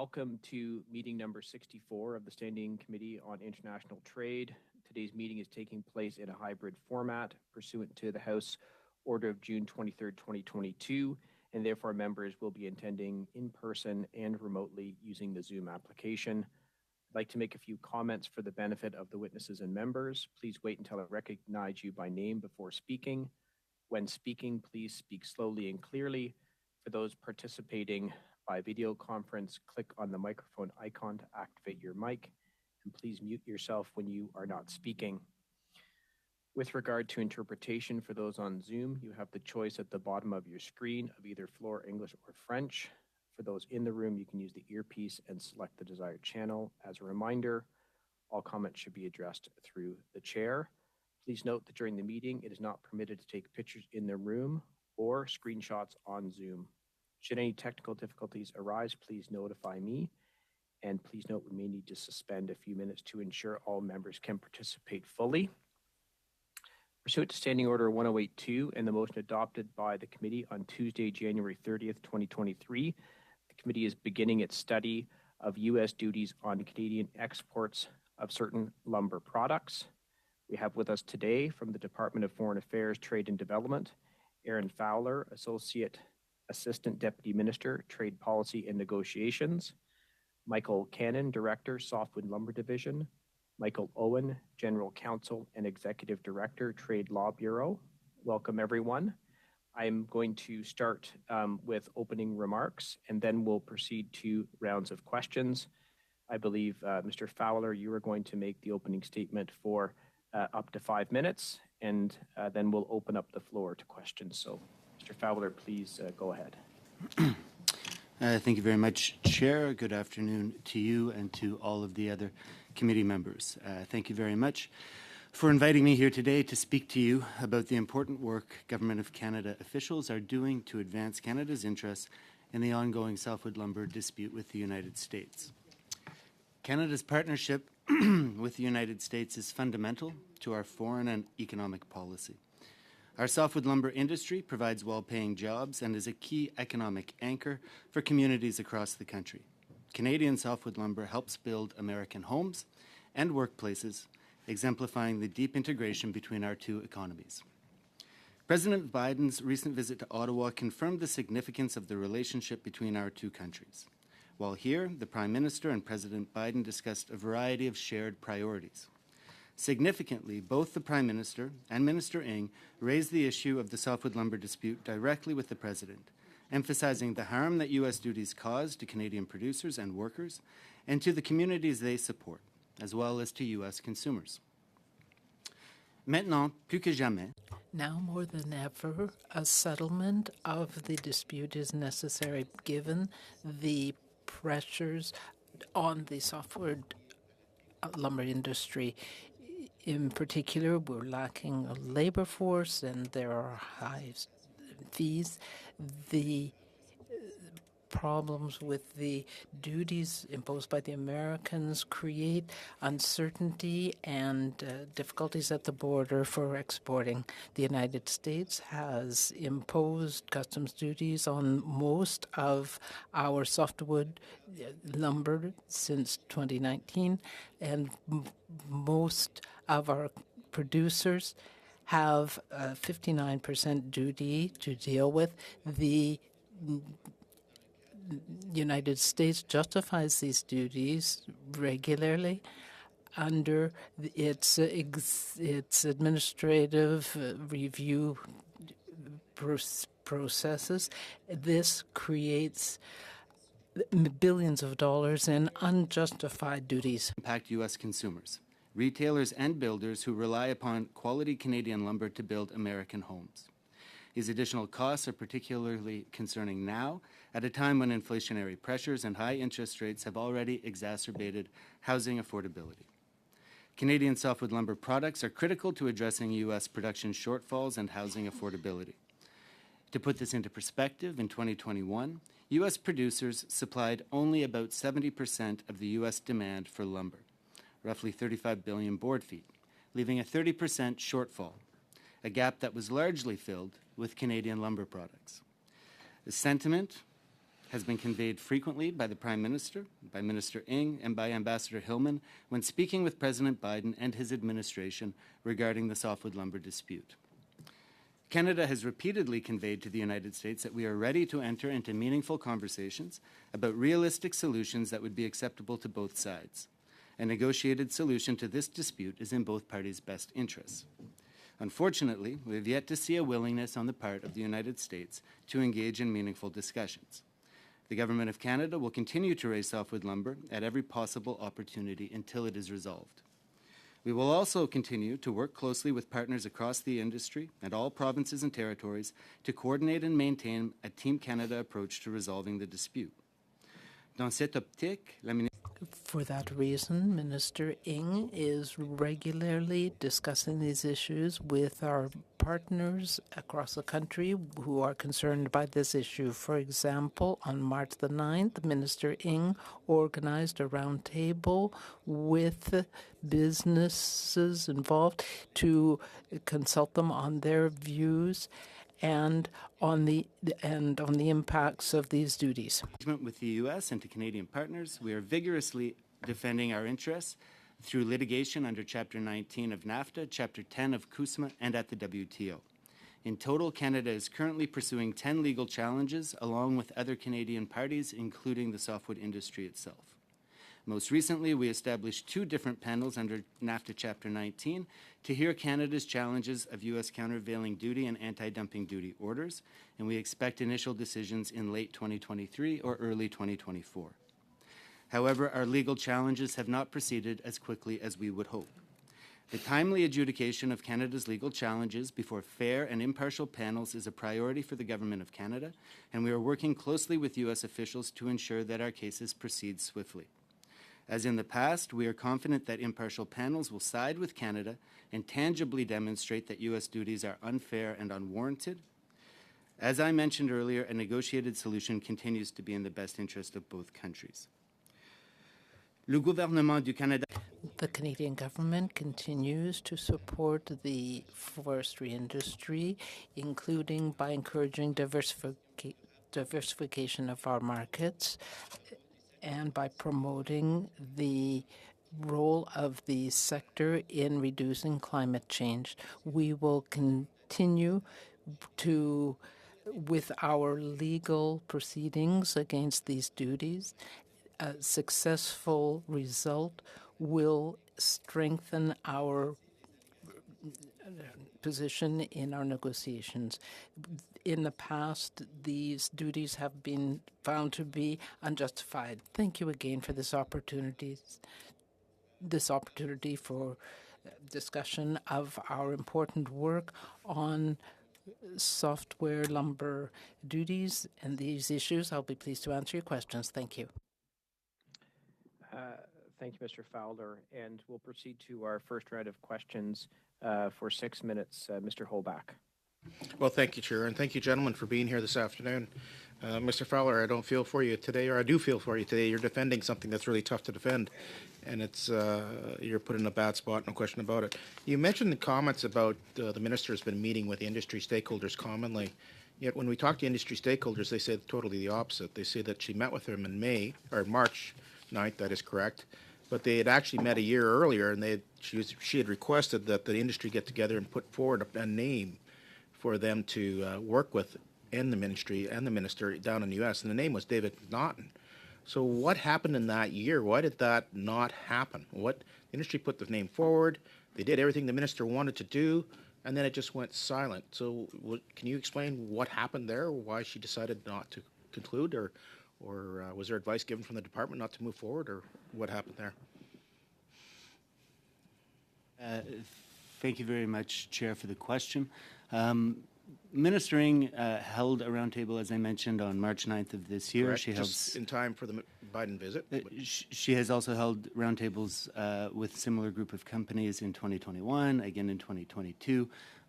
Welcome to meeting number 64 of the Standing Committee on International Trade. Today's meeting is taking place in a hybrid format pursuant to the House Order of June 23, 2022, and therefore members will be attending in person and remotely using the Zoom application. I'd like to make a few comments for the benefit of the witnesses and members. Please wait until I recognize you by name before speaking. When speaking, please speak slowly and clearly. For those participating by video conference, click on the microphone icon to activate your mic, and please mute yourself when you are not speaking. With regard to interpretation, for those on Zoom, you have the choice at the bottom of your screen of either Floor English or French. For those in the room, you can use the earpiece and select the desired channel. As a reminder, all comments should be addressed through the chair. Please note that during the meeting, it is not permitted to take pictures in the room or screenshots on Zoom. Should any technical difficulties arise, please notify me. And please note we may need to suspend a few minutes to ensure all members can participate fully. Pursuant to Standing Order 1082 and the motion adopted by the committee on Tuesday, January 30th, 2023, the committee is beginning its study of U.S. duties on Canadian exports of certain lumber products. We have with us today from the Department of Foreign Affairs, Trade and Development, Aaron Fowler, Assistant Deputy Minister, Trade Policy and Negotiations, Michael Cannon, Director, Softwood Lumber Division, Michael Owen, General Counsel and Executive Director, Trade Law Bureau. Welcome, everyone. I'm going to start with opening remarks, and then we'll proceed to rounds of questions. I believe, Mr. Fowler, you are going to make the opening statement for up to 5 minutes, and then we'll open up the floor to questions. So, Mr. Fowler, please go ahead. Thank you very much, Chair. Good afternoon to you and to all of the other committee members. Thank you very much for inviting me here today to speak to you about the important work Government of Canada officials are doing to advance Canada's interests in the ongoing softwood lumber dispute with the United States. Canada's partnership with the United States is fundamental to our foreign and economic policy. Our softwood lumber industry provides well-paying jobs and is a key economic anchor for communities across the country. Canadian softwood lumber helps build American homes and workplaces, exemplifying the deep integration between our two economies. President Biden's recent visit to Ottawa confirmed the significance of the relationship between our two countries. While here, the Prime Minister and President Biden discussed a variety of shared priorities. Significantly, both the Prime Minister and Minister Ng raised the issue of the softwood lumber dispute directly with the President, emphasizing the harm that U.S. duties cause to Canadian producers and workers and to the communities they support, as well as to U.S. consumers. Maintenant, plus que jamais, now more than ever, a settlement of the dispute is necessary given the pressures on the softwood lumber industry. In particular, we're lacking a labor force and there are high fees. The problems with the duties imposed by the Americans create uncertainty and difficulties at the border for exporting. The United States has imposed customs duties on most of our softwood lumber since 2019, and most of our producers have a 59% duty to deal with. The United States justifies these duties regularly under its administrative review processes. This creates billions of dollars in unjustified duties. Impact U.S. consumers, retailers and builders who rely upon quality Canadian lumber to build American homes. These additional costs are particularly concerning now, at a time when inflationary pressures and high interest rates have already exacerbated housing affordability. Canadian softwood lumber products are critical to addressing U.S. production shortfalls and housing affordability. To put this into perspective, in 2021, U.S. producers supplied only about 70% of the U.S. demand for lumber, roughly 35 billion board feet, leaving a 30% shortfall, a gap that was largely filled with Canadian lumber products. The sentiment has been conveyed frequently by the Prime Minister, by Minister Ng, and by Ambassador Hillman when speaking with President Biden and his administration regarding the softwood lumber dispute. Canada has repeatedly conveyed to the United States that we are ready to enter into meaningful conversations about realistic solutions that would be acceptable to both sides. A negotiated solution to this dispute is in both parties' best interests. Unfortunately, we have yet to see a willingness on the part of the United States to engage in meaningful discussions. The Government of Canada will continue to raise softwood lumber at every possible opportunity until it is resolved. We will also continue to work closely with partners across the industry and all provinces and territories to coordinate and maintain a Team Canada approach to resolving the dispute. Dans cette optique, la ministre For that reason, Minister Ng is regularly discussing these issues with our partners across the country who are concerned by this issue. For example, on March the 9th, Minister Ng organized a roundtable with businesses involved to consult them on their views and on the impacts of these duties. With the U.S. and to Canadian partners, we are vigorously defending our interests through litigation under Chapter 19 of NAFTA, Chapter 10 of CUSMA, and at the WTO. In total, Canada is currently pursuing 10 legal challenges along with other Canadian parties, including the softwood industry itself. Most recently, we established 2 different panels under NAFTA Chapter 19 to hear Canada's challenges of U.S. countervailing duty and anti-dumping duty orders, and we expect initial decisions in late 2023 or early 2024. However, our legal challenges have not proceeded as quickly as we would hope. The timely adjudication of Canada's legal challenges before fair and impartial panels is a priority for the Government of Canada, and we are working closely with U.S. officials to ensure that our cases proceed swiftly. As in the past, we are confident that impartial panels will side with Canada and tangibly demonstrate that U.S. duties are unfair and unwarranted. As I mentioned earlier, a negotiated solution continues to be in the best interest of both countries. Le gouvernement du Canada. The Canadian government continues to support the forestry industry, including by encouraging diversification of our markets and by promoting the role of the sector in reducing climate change. We will continue with our legal proceedings against these duties. A successful result will strengthen our position in our negotiations. In the past, these duties have been found to be unjustified. Thank you again for this opportunity for discussion of our important work on softwood lumber duties and these issues. I'll be pleased to answer your questions. Thank you. Thank you, Mr. Fowler. And we'll proceed to our first round of questions for 6 minutes. Mr. Holbach. Well, thank you, Chair, and thank you, gentlemen, for being here this afternoon. Mr. Fowler, I don't feel for you today, or I do feel for you today. You're defending something that's really tough to defend, and it's you're put in a bad spot, no question about it. You mentioned the comments about the minister has been meeting with the industry stakeholders commonly, yet when we talk to industry stakeholders, they say totally the opposite. They say that she met with them in March 9th, that is correct, but they had actually met a year earlier, and she had requested that the industry get together and put forward a name for them to work with in the ministry and the minister down in the U.S., and the name was David Naughton. So what happened in that year? Why did that not happen? The industry put the name forward, they did everything the minister wanted to do, and then it just went silent. So can you explain what happened there, why she decided not to conclude, or was there advice given from the department not to move forward, or what happened there? Thank you very much, Chair, for the question. Minister Ng held a roundtable, as I mentioned, on March 9th of this year. Correct. Just in time for the Biden visit. She has also held roundtables with similar group of companies in 2021, again in 2022.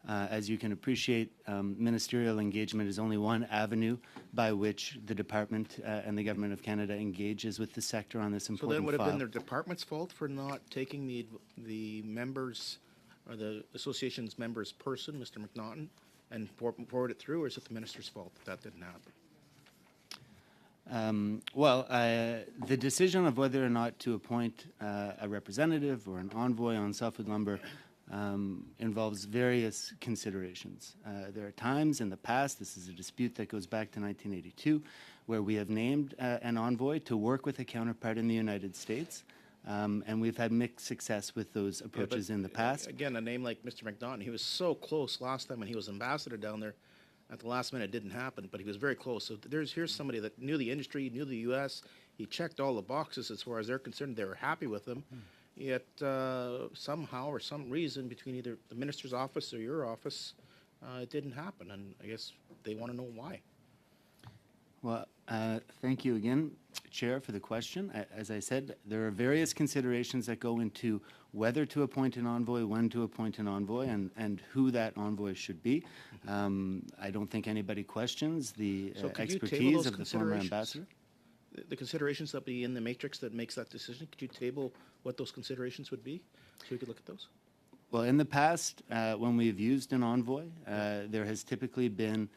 As you can appreciate, ministerial engagement is only one avenue by which the department and the Government of Canada engages with the sector on this important file. So then would it have been their department's fault for not taking the members or the association's members' person, Mr. McNaughton, and forward it through, or is it the minister's fault that didn't The decision of whether or not to appoint a representative or an envoy on softwood lumber involves various considerations. There are times in the past, this is a dispute that goes back to 1982, where we have named an envoy to work with a counterpart in the United States, and we've had mixed success with those approaches in the past. Again, a name like Mr. McDonald, he was so close last time when he was ambassador down there. At the last minute, it didn't happen, but he was very close. So here's somebody that knew the industry, knew the U.S. He checked all the boxes as far as they're concerned. They were happy with him. Yet somehow or some reason between either the minister's office or your office, it didn't happen. And I guess they want to know why. Well, thank you again, Chair, for the question. As I said, there are various considerations that go into whether to appoint an envoy, when to appoint an envoy, and who that envoy should be. I don't think anybody questions the expertise of the former ambassador. The considerations that be in the matrix that makes that decision, could you table what those considerations would be so we could look at those? Well, in the past, when we've used an envoy, there has typically been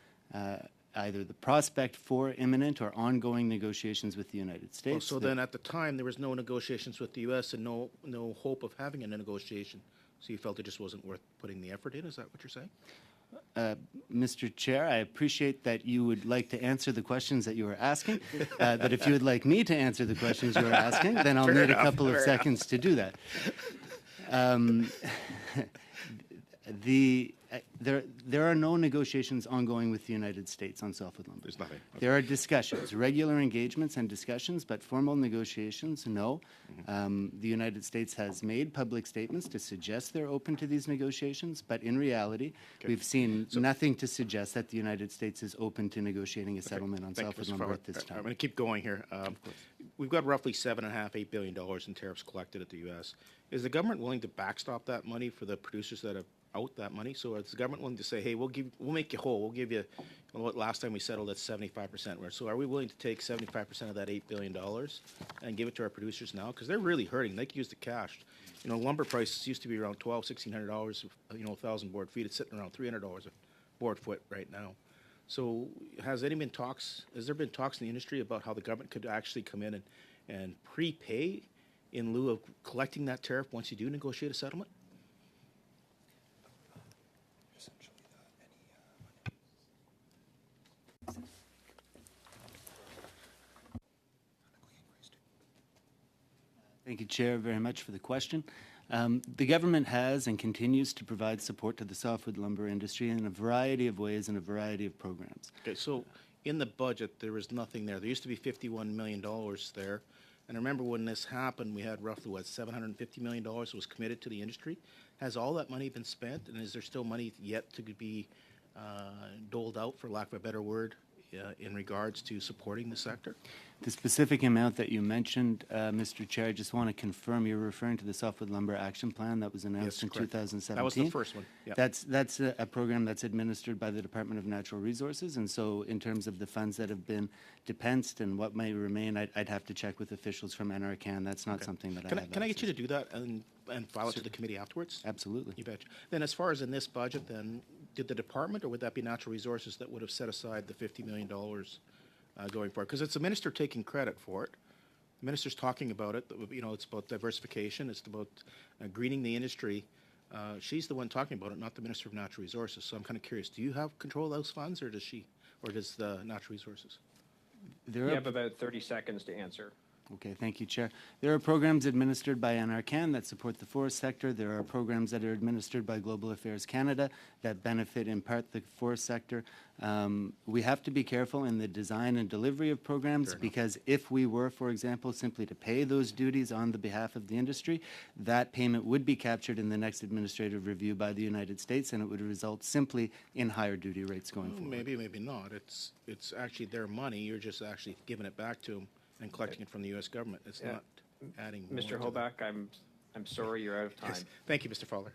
either the prospect for imminent or ongoing negotiations with the United States. So then at the time, there was no negotiations with the U.S. and no hope of having a negotiation. So you felt it just wasn't worth putting the effort in? Is that what you're saying? Mr. Chair, I appreciate that you would like to answer the questions that you were asking, but if you would like me to answer the questions you were asking, then I'll need a couple of seconds to do that. There are no negotiations ongoing with the United States on softwood lumber. There's nothing. Okay. There are discussions, regular engagements and discussions, but formal negotiations, no. The United States has made public statements to suggest they're open to these negotiations, but in reality, we've seen nothing to suggest that the United States is open to negotiating a settlement on softwood lumber at this time. I'm going to keep going here. We've got roughly $7.5–8 billion in tariffs collected at the U.S. Is the government willing to backstop that money for the producers that have out that money? So is the government willing to say, hey, we'll make you whole. We'll give you, what last time we settled at 75%. So are we willing to take 75% of that $8 billion and give it to our producers now? Because they're really hurting. They can use the cash. Lumber prices used to be around $1,200–1,600, 1,000 board feet. It's sitting around $300 a board foot right now. So has there been talks in the industry about how the government could actually come in and prepay in lieu of collecting that tariff once you do negotiate a settlement? Thank you, Chair, very much for the question. The government has and continues to provide support to the softwood lumber industry in a variety of ways and a variety of programs. Okay, so in the budget, there was nothing there. There used to be $51 million there. And I remember when this happened, we had roughly, $750 million was committed to the industry. Has all that money been spent, and is there still money yet to be doled out, for lack of a better word, in regards to supporting the sector? The specific amount that you mentioned, Mr. Chair, I just want to confirm you're referring to the Softwood Lumber Action Plan that was announced in 2017. That was the first one. Yep. That's a program that's administered by the Department of Natural Resources, and so in terms of the funds that have been depensed and what may remain, I'd have to check with officials from NRCan. That's not something that Can I get you to do that and file it to the committee afterwards? Absolutely. You betcha. Then as far as in this budget, then, did the department, or would that be Natural Resources that would have set aside the $50 million going forward? Because it's the minister taking credit for it. The minister's talking about it. It's about diversification. It's about greening the industry. She's the one talking about it, not the Minister of Natural Resources. So I'm kind of curious. Do you have control of those funds, or does she, or does the Natural Resources? You have about 30 seconds to answer. Okay, thank you, Chair. There are programs administered by NRCan that support the forest sector. There are programs that are administered by Global Affairs Canada that benefit in part the forest sector. We have to be careful in the design and delivery of programs because if we were, for example, simply to pay those duties on the behalf of the industry, that payment would be captured in the next administrative review by the United States, and it would result simply in higher duty rates going forward. Maybe, maybe not. It's actually their money. You're just actually giving it back to them and collecting it from the U.S. government. It's not adding more. Mr. Hoback, I'm sorry you're out of time. Yes. Thank you, Mr. Fowler.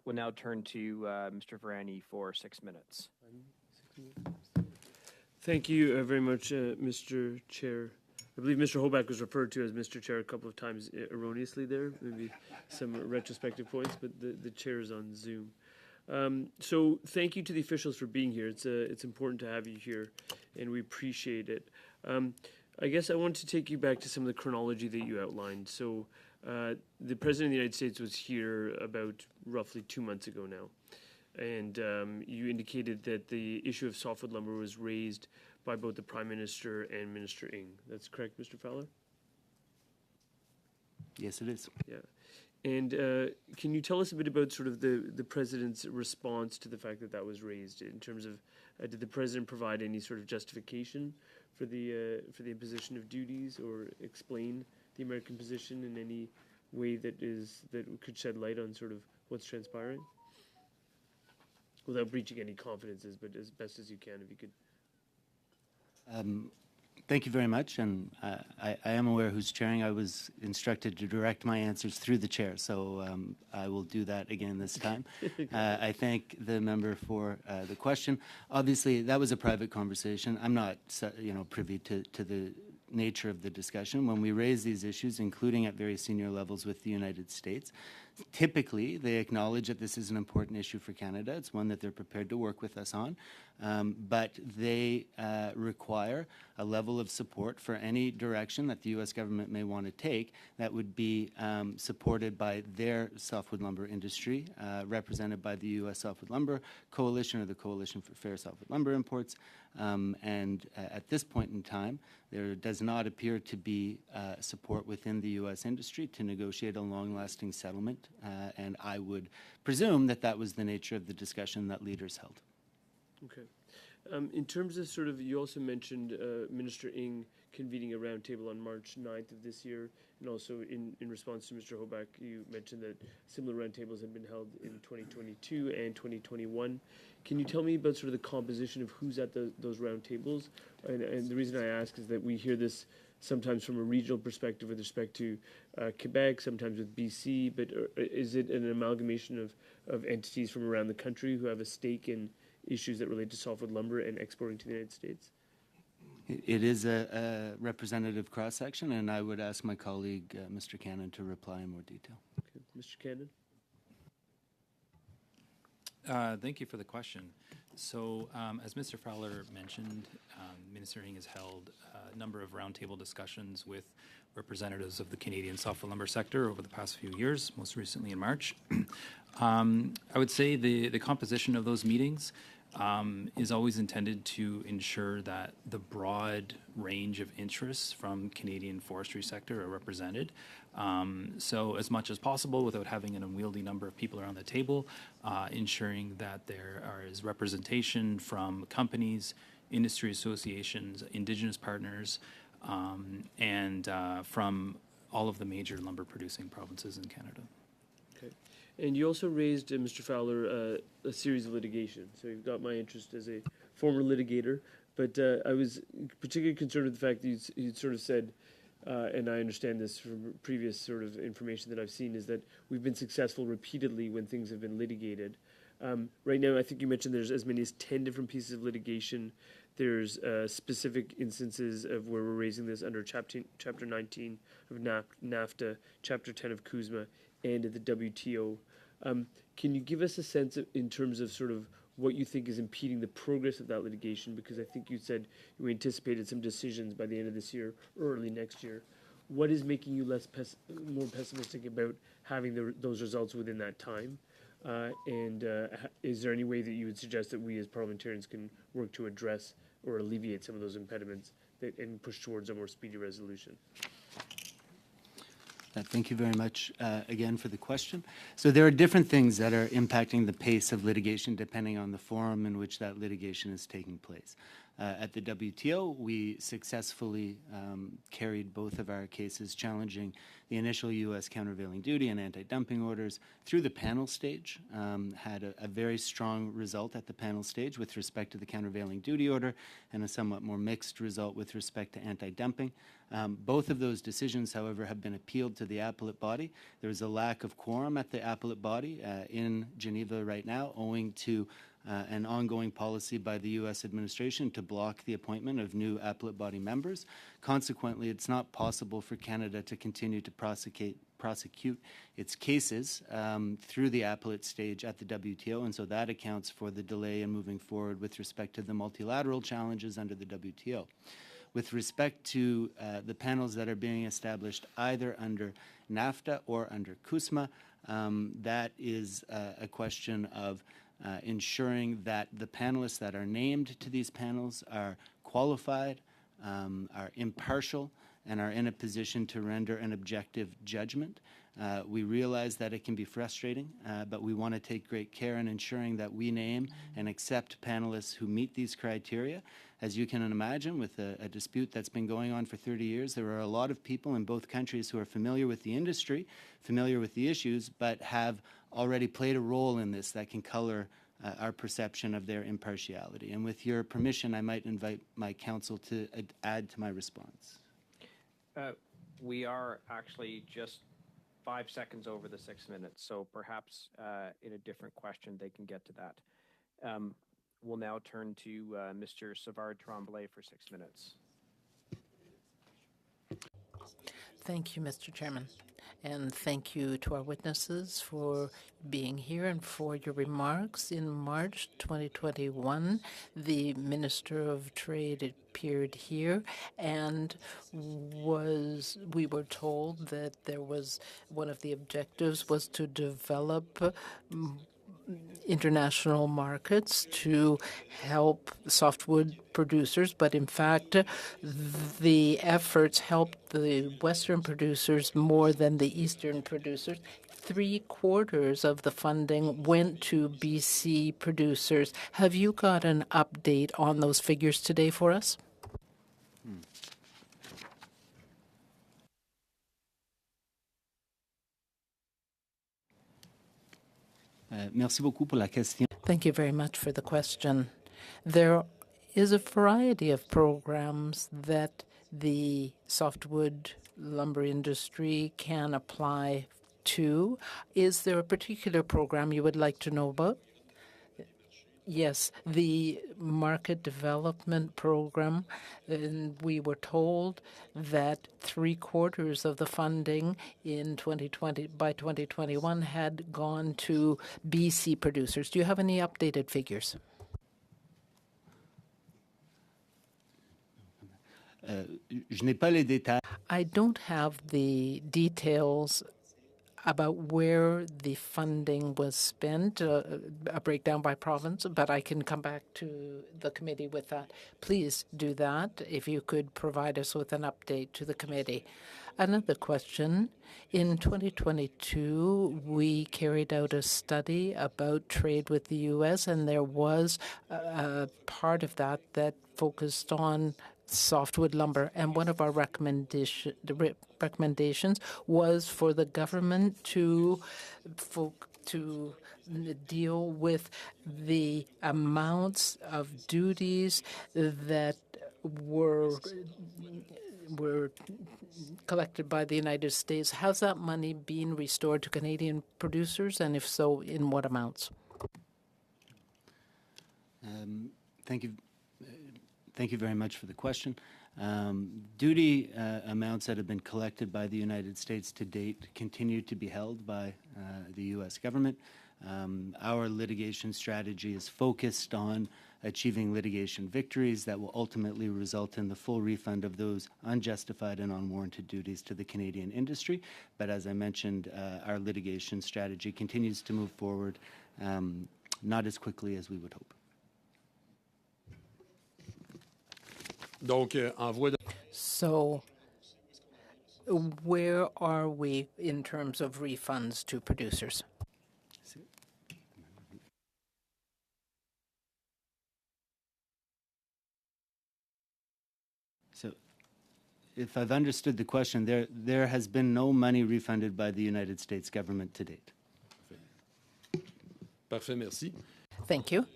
We'll now turn to Mr. Varani for 6 minutes. Thank you very much, Mr. Chair. I believe Mr. Hoback was referred to as Mr. Chair a couple of times erroneously there, maybe some retrospective points, but the chair is on Zoom. So thank you to the officials for being here. It's important to have you here, and we appreciate it. I guess I want to take you back to some of the chronology that you outlined. So the President of the United States was here about roughly 2 months ago now, and you indicated that the issue of softwood lumber was raised by both the Prime Minister and Minister Ng. That's correct, Mr. Fowler? Yes, it is. Yeah. And can you tell us a bit about sort of the President's response to the fact that that was raised in terms of, did the President provide any sort of justification for the imposition of duties or explain the American position in any way that could shed light on sort of what's transpiring? Without breaching any confidences, but as best as you can, if you could. Thank you very much, and I am aware who's chairing. I was instructed to direct my answers through the chair, so I will do that again this time. I thank the member for the question. Obviously, that was a private conversation. I'm not, privy to the nature of the discussion. When we raise these issues, including at very senior levels with the United States, typically they acknowledge that this is an important issue for Canada. It's one that they're prepared to work with us on, but they require a level of support for any direction that the U.S. government may want to take that would be supported by their softwood lumber industry, represented by the U.S. Softwood Lumber Coalition or the Coalition for Fair Softwood Lumber Imports. And at this point in time, there does not appear to be support within the U.S. industry to negotiate a long-lasting settlement, and I would presume that that was the nature of the discussion that leaders held. Okay. In terms of sort of, you also mentioned Minister Ng convening a roundtable on March 9th of this year, and also in response to Mr. Hoback, you mentioned that similar roundtables have been held in 2022 and 2021. Can you tell me about sort of the composition of who's at those roundtables? And the reason I ask is that we hear this sometimes from a regional perspective with respect to Quebec, sometimes with BC, but is it an amalgamation of entities from around the country who have a stake in issues that relate to softwood lumber and exporting to the United States? It is a representative cross-section, and I would ask my colleague, Mr. Cannon, to reply in more detail. Okay. Mr. Cannon? Thank you for the question. So, as Mr. Fowler mentioned, Minister Ng has held a number of roundtable discussions with representatives of the Canadian softwood lumber sector over the past few years, most recently in March. I would say the composition of those meetings is always intended to ensure that the broad range of interests from Canadian forestry sector are represented. So as much as possible, without having an unwieldy number of people around the table, ensuring that there is representation from companies, industry associations, Indigenous partners, and from all of the major lumber producing provinces in Canada. Okay. And you also raised, Mr. Fowler, a series of litigation. So you've got my interest as a former litigator, but I was particularly concerned with the fact that you'd sort of said, and I understand this from previous sort of information that I've seen, is that we've been successful repeatedly when things have been litigated. Right now, I think you mentioned there's as many as 10 different pieces of litigation. There's specific instances of where we're raising this under Chapter 19 of NAFTA, Chapter 10 of CUSMA, and at the WTO. Can you give us a sense in terms of sort of what you think is impeding the progress of that litigation? Because I think you said you anticipated some decisions by the end of this year or early next year. What is making you more pessimistic about having those results within that time? And is there any way that you would suggest that we as parliamentarians can work to address or alleviate some of those impediments and push towards a more speedy resolution? Thank you very much again for the question. So there are different things that are impacting the pace of litigation depending on the forum in which that litigation is taking place. At the WTO, we successfully carried both of our cases challenging the initial U.S. countervailing duty and anti-dumping orders through the panel stage, had a very strong result at the panel stage with respect to the countervailing duty order and a somewhat more mixed result with respect to anti-dumping. Both of those decisions, however, have been appealed to the appellate body. There is a lack of quorum at the appellate body in Geneva right now, owing to an ongoing policy by the U.S. administration to block the appointment of new appellate body members. Consequently, it's not possible for Canada to continue to prosecute its cases through the appellate stage at the WTO, and so that accounts for the delay in moving forward with respect to the multilateral challenges under the WTO. With respect to the panels that are being established either under NAFTA or under CUSMA, that is a question of ensuring that the panelists that are named to these panels are qualified, are impartial, and are in a position to render an objective judgment. We realize that it can be frustrating, but we want to take great care in ensuring that we name and accept panelists who meet these criteria. As you can imagine, with a dispute that's been going on for 30 years, there are a lot of people in both countries who are familiar with the industry, familiar with the issues, but have already played a role in this that can color our perception of their impartiality. And with your permission, I might invite my counsel to add to my response. We are actually just 5 seconds over the 6 minutes, so perhaps in a different question they can get to that. We'll now turn to Mr. Savard Tremblay for 6 minutes. Thank you, Mr. Chairman. And thank you to our witnesses for being here and for your remarks. In March 2021, the Minister of Trade appeared here, and we were told that there was one of the objectives was to develop international markets to help softwood producers, but in fact, the efforts helped the Western producers more than the Eastern producers. 3/4 of the funding went to BC producers. Have you got an update on those figures today for us? Merci beaucoup pour la question. Thank you very much for the question. There is a variety of programs that the softwood lumber industry can apply to. Is there a particular program you would like to know about? Yes, the market development program. And we were told that 3/4 of the funding in 2020 by 2021 had gone to BC producers. Do you have any updated figures? Je n'ai pas les détails. I don't have the details about where the funding was spent, a breakdown by province, but I can come back to the committee with that. Please do that if you could provide us with an update to the committee. Another question. In 2022, we carried out a study about trade with the U.S., and there was a part of that that focused on softwood lumber, and one of our recommendations was for the government to deal with the amounts of duties that were collected by the United States. Has that money been restored to Canadian producers, and if so, in what amounts? Thank you. Thank you very much for the question. Duty amounts that have been collected by the United States to date continue to be held by the U.S. government. Our litigation strategy is focused on achieving litigation victories that will ultimately result in the full refund of those unjustified and unwarranted duties to the Canadian industry. But as I mentioned, our litigation strategy continues to move forward, not as quickly as we would hope. So where are we in terms of refunds to producers? So if I've understood the question, there has been no money refunded by the United States government to date. Parfait, merci. Thank you.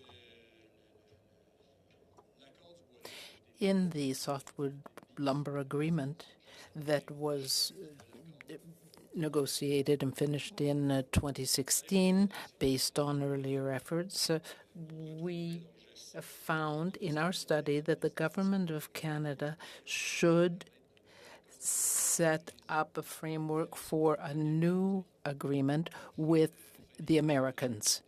In the softwood lumber agreement that was negotiated and finished in 2016 based on earlier efforts, we found in our study that the Government of Canada should set up a framework for a new agreement with the Americans.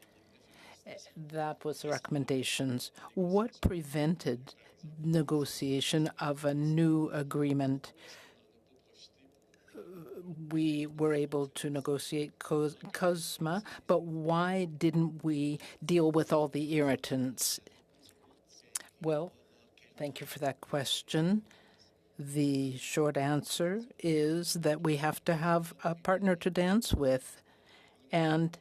That was the recommendations. What prevented negotiation of a new agreement? We were able to negotiate COSMA, but why didn't we deal with all the irritants? Well, thank you for that question. The short answer is that we have to have a partner to dance with, and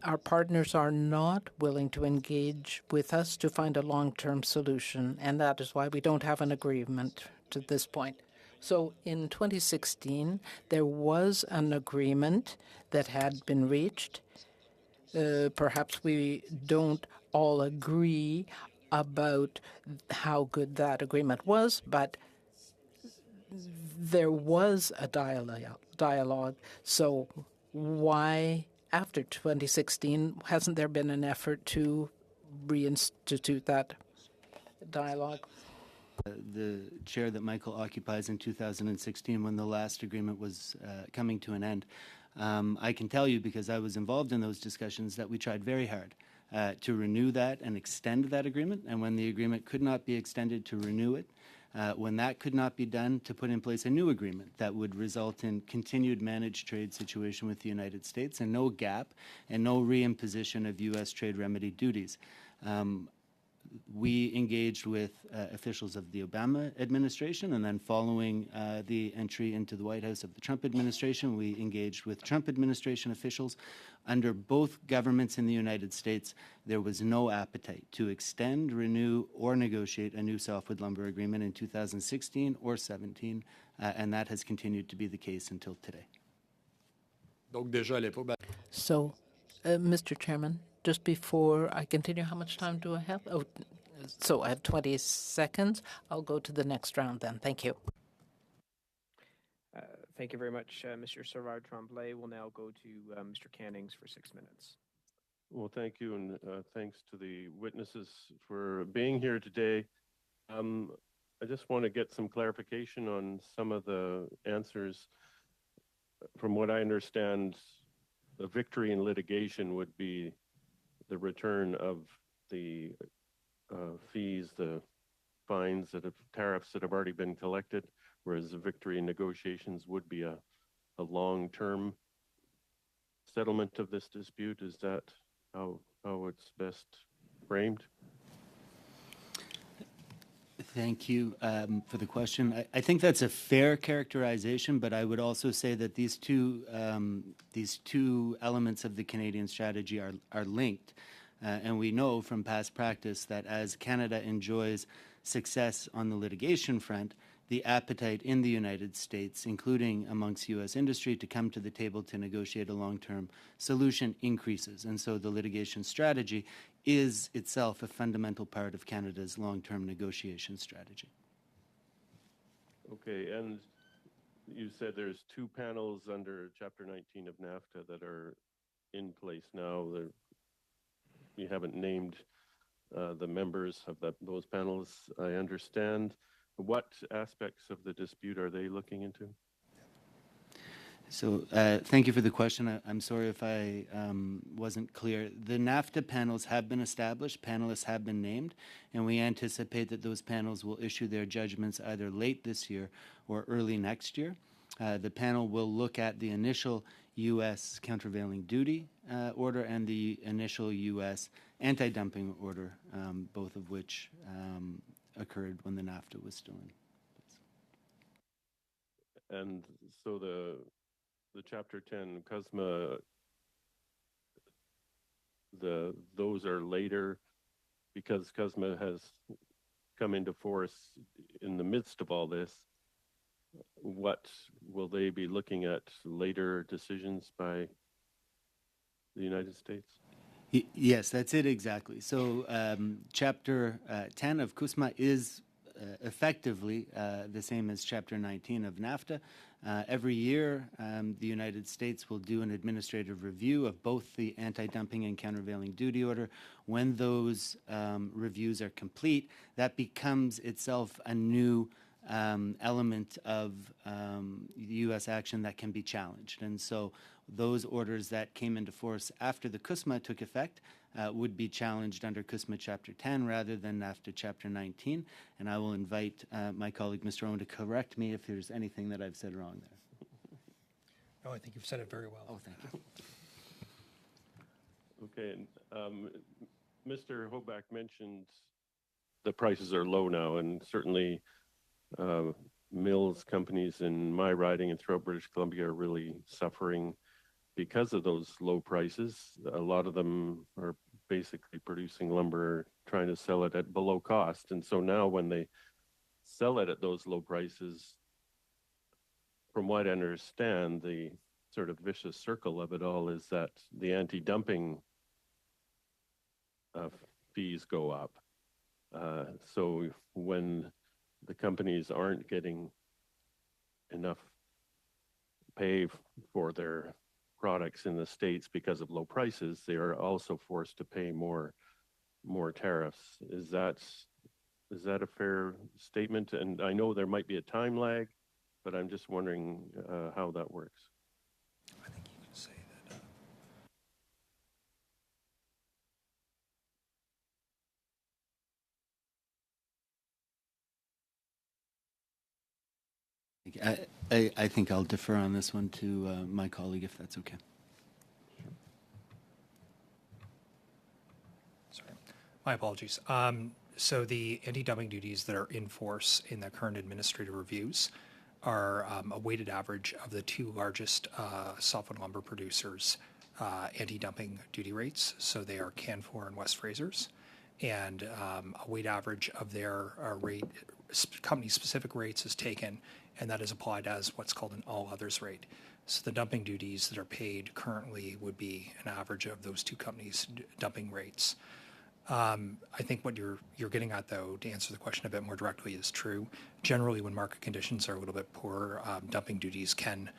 our partners are not willing to engage with us to find a long-term solution, and that is why we don't have an agreement to this point. So in 2016, there was an agreement that had been reached. Perhaps we don't all agree about how good that agreement was, but there was a dialogue. So why, after 2016, hasn't there been an effort to reinstitute that dialogue? The chair that Michael occupies in 2016, when the last agreement was coming to an end, I can tell you, because I was involved in those discussions, that we tried very hard to renew that and extend that agreement. And when the agreement could not be extended, to renew it. When that could not be done, to put in place a new agreement that would result in continued managed trade situation with the United States and no gap and no reimposition of U.S. trade remedy duties. We engaged with officials of the Obama administration, and then following the entry into the White House of the Trump administration, we engaged with Trump administration officials. Under both governments in the United States, there was no appetite to extend, renew, or negotiate a new softwood lumber agreement in 2016 or 17, and that has continued to be the case until today. So, Mr. Chairman, just before I continue, how much time do I have? Oh, so I have 20 seconds. I'll go to the next round then. Thank you. Thank you very much, Mr. Savard-Tremblay. We'll now go to Mr. Cannings for 6 minutes. Well, thank you, and thanks to the witnesses for being here today. I just want to get some clarification on some of the answers. From what I understand, the victory in litigation would be the return of the fees, the fines, tariffs that have already been collected, whereas the victory in negotiations would be a long-term settlement of this dispute. Is that how it's best framed? Thank you for the question. I think that's a fair characterization, but I would also say that these two elements of the Canadian strategy are linked. And we know from past practice that as Canada enjoys success on the litigation front, the appetite in the United States, including amongst U.S. industry, to come to the table to negotiate a long-term solution increases. And so the litigation strategy is itself a fundamental part of Canada's long-term negotiation strategy. Okay, and you said there's 2 panels under Chapter 19 of NAFTA that are in place now. You haven't named the members of those panels, I understand. What aspects of the dispute are they looking into? So thank you for the question. I'm sorry if I wasn't clear. The NAFTA panels have been established, panelists have been named, and we anticipate that those panels will issue their judgments either late this year or early next year. The panel will look at the initial U.S. countervailing duty order and the initial U.S. anti-dumping order, both of which occurred when the NAFTA was still in place. And so the Chapter 10 CUSMA, those are later because CUSMA has come into force in the midst of all this. What will they be looking at, later decisions by the United States? Yes, that's it exactly. So Chapter 10 of CUSMA is effectively the same as Chapter 19 of NAFTA. Every year, the United States will do an administrative review of both the anti-dumping and countervailing duty order. When those reviews are complete, that becomes itself a new element of the U.S. action that can be challenged. And so those orders that came into force after the CUSMA took effect would be challenged under CUSMA Chapter 10 rather than after Chapter 19. And I will invite my colleague, Mr. Owen, to correct me if there's anything that I've said wrong there. No, I think you've said it very well. Oh, thank you. Okay, and Mr. Hoback mentioned the prices are low now, and certainly mills companies in my riding and throughout British Columbia are really suffering because of those low prices. A lot of them are basically producing lumber, trying to sell it at below cost. And so now when they sell it at those low prices, from what I understand, the sort of vicious circle of it all is that the anti-dumping fees go up. So when the companies aren't getting enough pay for their products in the States because of low prices, they are also forced to pay more tariffs. Is that a fair statement? And I know there might be a time lag, but I'm just wondering how that works. I think you can say that. I think I'll defer on this one to my colleague, if that's okay. Sorry, my apologies. So the anti-dumping duties that are in force in the current administrative reviews are a weighted average of the two largest softwood lumber producers' anti-dumping duty rates. So they are Canfor and West Fraser's, and a weighted average of their company-specific rates is taken, and that is applied as what's called an all-others rate. So the dumping duties that are paid currently would be an average of those two companies' dumping rates. I think what you're getting at, though, to answer the question a bit more directly, is true. Generally, when market conditions are a little bit poor, dumping duties can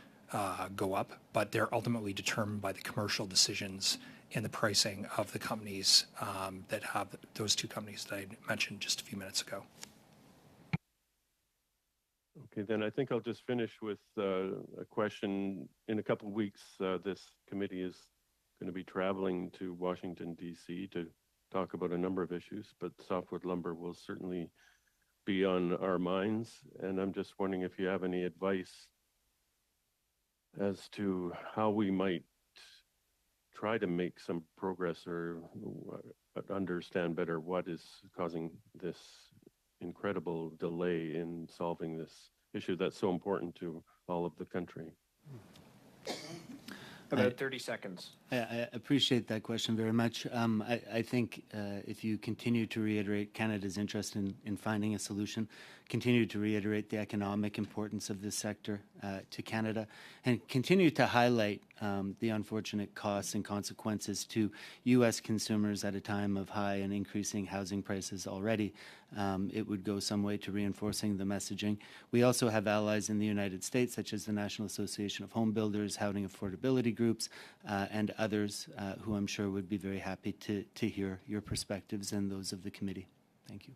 go up, but they're ultimately determined by the commercial decisions and the pricing of the companies that have those two companies that I mentioned just a few minutes ago. Okay, then I think I'll just finish with a question. In a couple of weeks, this committee is going to be traveling to Washington, D.C. to talk about a number of issues, but softwood lumber will certainly be on our minds. And I'm just wondering if you have any advice as to how we might try to make some progress or understand better what is causing this incredible delay in solving this issue that's so important to all of the country. About 30 seconds. I appreciate that question very much. I think if you continue to reiterate Canada's interest in finding a solution, continue to reiterate the economic importance of this sector to Canada, and continue to highlight the unfortunate costs and consequences to U.S. consumers at a time of high and increasing housing prices already, it would go some way to reinforcing the messaging. We also have allies in the United States, such as the National Association of Home Builders, housing affordability groups, and others who I'm sure would be very happy to hear your perspectives and those of the committee. Thank you.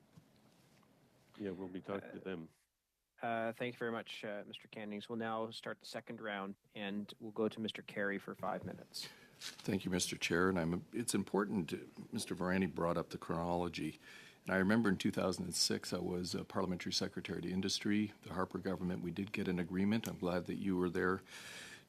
Yeah, we'll be talking to them. Thank you very much, Mr. Cannings. We'll now start the second round, and we'll go to Mr. Carey for 5 minutes. Thank you, Mr. Chair. And it's important, Mr. Varani brought up the chronology. And I remember in 2006, I was a Parliamentary Secretary to Industry, the Harper government. We did get an agreement. I'm glad that you were there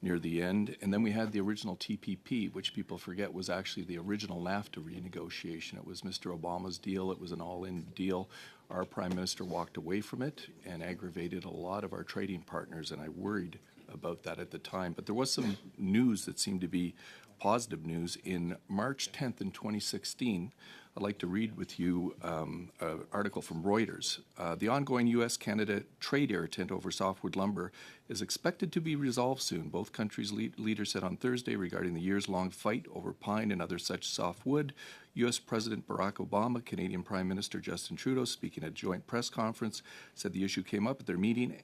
near the end. And then we had the original TPP, which people forget was actually the original NAFTA renegotiation. It was Mr. Obama's deal. It was an all-in deal. Our Prime Minister walked away from it and aggravated a lot of our trading partners, and I worried about that at the time. But there was some news that seemed to be positive news. In March 10th in 2016, I'd like to read with you an article from Reuters. The ongoing U.S.-Canada trade irritant over softwood lumber is expected to be resolved soon. Both countries' leaders said on Thursday regarding the years-long fight over pine and other such softwood. U.S. President Barack Obama, Canadian Prime Minister Justin Trudeau, speaking at a joint press conference, said the issue came up at their meeting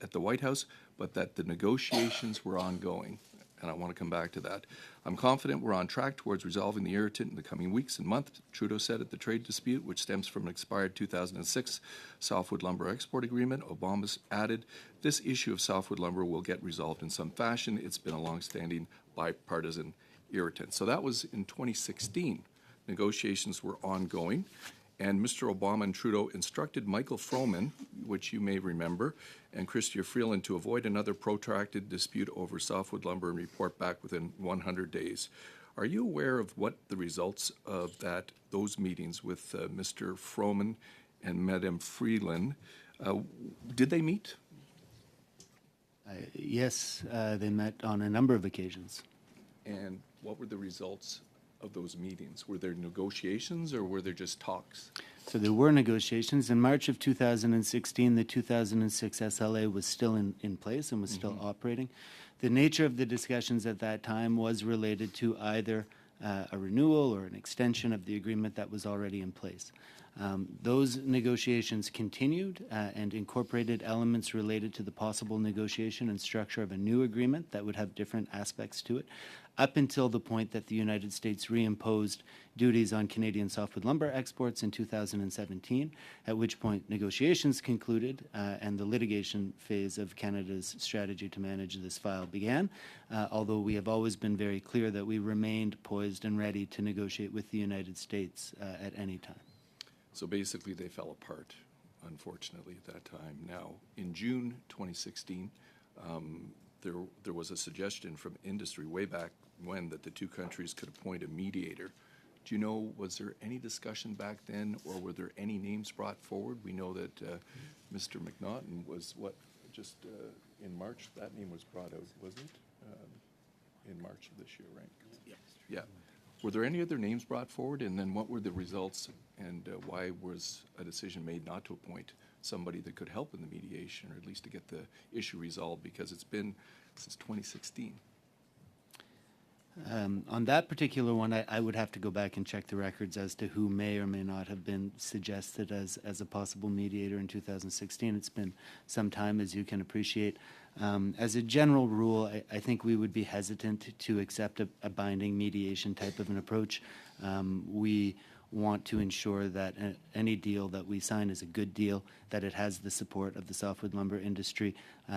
at the White House, but that the negotiations were ongoing. and I want to come back to that. I'm confident we're on track towards resolving the irritant in the coming weeks and months, Trudeau said at the trade dispute, which stems from an expired 2006 softwood lumber export agreement. Obama added, this issue of softwood lumber will get resolved in some fashion. It's been a long-standing bipartisan irritant. So that was in 2016. Negotiations were ongoing, and Mr. Obama and Trudeau instructed Michael Froman, which you may remember, and Chrystia Freeland to avoid another protracted dispute over softwood lumber and report back within 100 days. Are you aware of what the results of those meetings with Mr. Froman and Madame Freeland, did they meet? Yes, they met on a number of occasions. And what were the results of those meetings? Were there negotiations or were there just talks? So there were negotiations. In March of 2016, the 2006 SLA was still in place and was still operating. The nature of the discussions at that time was related to either a renewal or an extension of the agreement that was already in place. Those negotiations continued and incorporated elements related to the possible negotiation and structure of a new agreement that would have different aspects to it, up until the point that the United States reimposed duties on Canadian softwood lumber exports in 2017, at which point negotiations concluded and the litigation phase of Canada's strategy to manage this file began, although we have always been very clear that we remained poised and ready to negotiate with the United States at any time. So basically they fell apart, unfortunately, at that time. Now, in June 2016, there was a suggestion from industry way back when that the two countries could appoint a mediator. Do you know, was there any discussion back then, or were there any names brought forward? We know that Mr. McNaughton was just in March, that name was brought out, wasn't it? In March of this year, right? Yes. Yeah. Were there any other names brought forward, and then what were the results, and why was a decision made not to appoint somebody that could help in the mediation, or at least to get the issue resolved, because it's been since 2016? On that particular one, I would have to go back and check the records as to who may or may not have been suggested as a possible mediator in 2016. It's been some time, as you can appreciate. As a general rule, I think we would be hesitant to accept a binding mediation type of an approach. We want to ensure that any deal that we sign is a good deal, that it has the support of the softwood lumber industry,